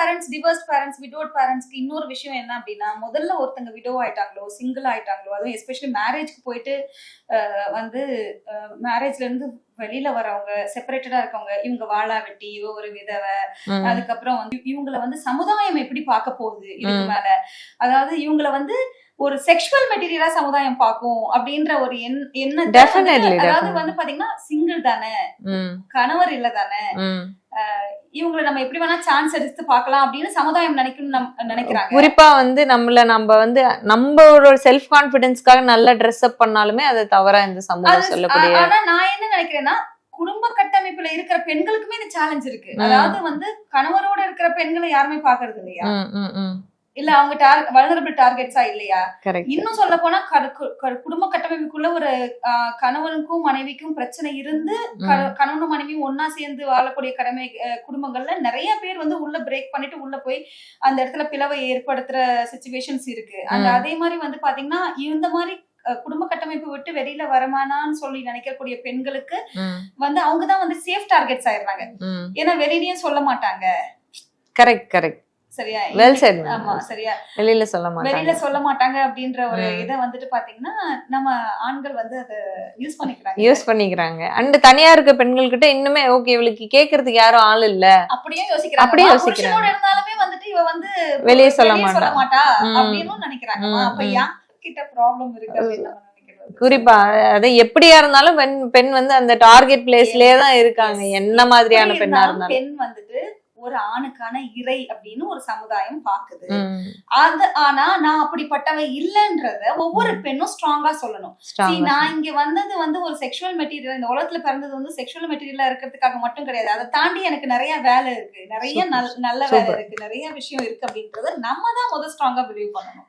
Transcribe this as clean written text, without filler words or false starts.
Parents, divorced parents, widowed பேரண்ட்ஸ்க்கு இன்னொரு விஷயம் என்ன அப்படின்னா, முதல்ல ஒருத்தங்க விடோ ஆயிட்டாங்களோ, சிங்கிள் ஆயிட்டாங்களோ, அதுவும் எஸ்பெஷலி மேரேஜ்க்கு போயிட்டு வந்து மேரேஜ்ல இருந்து வெளியில வரவங்க, செப்பரேட்டடா இருக்கவங்க, இவங்க வாழா வெட்டி, இவ ஒரு விதவை, அதுக்கப்புறம் வந்து இவங்களை வந்து சமுதாயம் எப்படி பார்க்க போகுது இதுக்கு மேல, அதாவது இவங்களை வந்து ஒரு செக்ஷுவல் மெட்டீரியலா சமுதாயம் பார்க்கும் அப்படின்ற ஒரு எண்ணத்தை, அதாவது வந்து பாத்தீங்கன்னா சிங்கிள் தானே, கணவர் இல்ல தானே, இவங்களை நம்ம எப்படி வேணா சான்ஸ் எடுத்து பார்க்கலாம் அப்படின்னு சமுதாயம் நினைக்கிறாங்க. குறிப்பா வந்து நம்ம வந்து நம்மளோட செல்ஃப் கான்பிடன்ஸ்க்காக நல்ல ட்ரெஸ் அப் பண்ணாலுமே அது தவறா இந்த சமூகம் சொல்லக்கூடிய. ஆனா நான் என்ன நினைக்கிறேன்னா, குடும்ப கட்டமைப்புல இருக்கிற பெண்களுக்குமே இந்த சேலஞ்ச் இருக்கு. அதாவது வந்து கணவரோட இருக்கிற பெண்களை யாருமே பாக்குறது இல்லையா, இல்ல அவங்க வல்னரபிள் டார்கெட்ஸா இல்லையா. இன்னும் சொல்ல போனா குடும்ப கட்டமைப்புக்குள்ள ஒரு கணவனுக்கும் மனைவிக்கும் பிரச்சனை இருந்து கணவனும் மனைவியும் ஒன்னா சேர்ந்து வாழக்கூடிய குடும்பங்கள்ல நிறைய பேர் வந்து உள்ள பிரேக் பண்ணிட்டு உள்ள போய் அந்த இடத்துல பிளவை ஏற்படுத்துற சிச்சுவேஷன்ஸ் இருக்கு. அந்த அதே மாதிரி வந்து பாத்தீங்கன்னா இந்த மாதிரி குடும்ப கட்டமைப்பு விட்டு வெளியில வரமானான்னு சொல்லி நினைக்கக்கூடிய பெண்களுக்கு வந்து அவங்கதான் வந்து சேஃப் டார்கெட்ஸ் ஆயிடுறாங்க. ஏன்னா வெளியிலயும் சொல்ல மாட்டாங்க. கரெக்ட் சரியா, வெல் செட். ஆமா சரியா, வெளியில சொல்ல மாட்டாங்க அப்படின்ற ஒரு இதை வந்துட்டு பாத்தீங்கன்னா நம்ம ஆண்கள் வந்து அதை யூஸ் பண்ணிக்கிறாங்க. அண்ட் தனியா இருக்க பெண்கள் கிட்ட இன்னுமே ஓகே இவளுக்கு கேக்குறதுக்கு யாரும் ஆள் இல்ல அப்படியே யோசிக்கிறாங்க. இருந்தாலுமே வந்துட்டு இவ வந்து வெளியே சொல்ல மாட்டா அப்படின்னு நினைக்கிறாங்க. அப்ப யார் கிட்ட ப்ராப்ளம் இருக்கு அப்படின்னு குறிப்பா அதை எப்படியா இருந்தாலும் பெண் வந்து அந்த டார்கெட் பிளேஸ்லயே தான் இருக்காங்க. என்ன மாதிரியான பெண்ணா இருந்தாலும் பெண் வந்துட்டு ஒரு ஆணுக்கான இறை அப்படின்னு ஒரு சமுதாயம் பாக்குது. ஆனா நான் அப்படிப்பட்டவ இல்லன்றத ஒவ்வொரு பெண்ணும் ஸ்ட்ராங்கா சொல்லணும். நான் இங்க வந்தது வந்து ஒரு செக்ஷுவல் மெட்டீரியல், இந்த உலகத்துல பிறந்தது வந்து செக்ஷுவல் மெட்டீரியலா இருக்கிறதுக்காக மட்டும் கிடையாது. அதை தாண்டி எனக்கு நிறைய வேலை இருக்கு, நிறைய நல்ல வேலை இருக்கு, நிறைய விஷயம் இருக்கு அப்படின்றத நம்ம தான் முதல் ஸ்ட்ராங்கா பிலீவ் பண்ணணும்.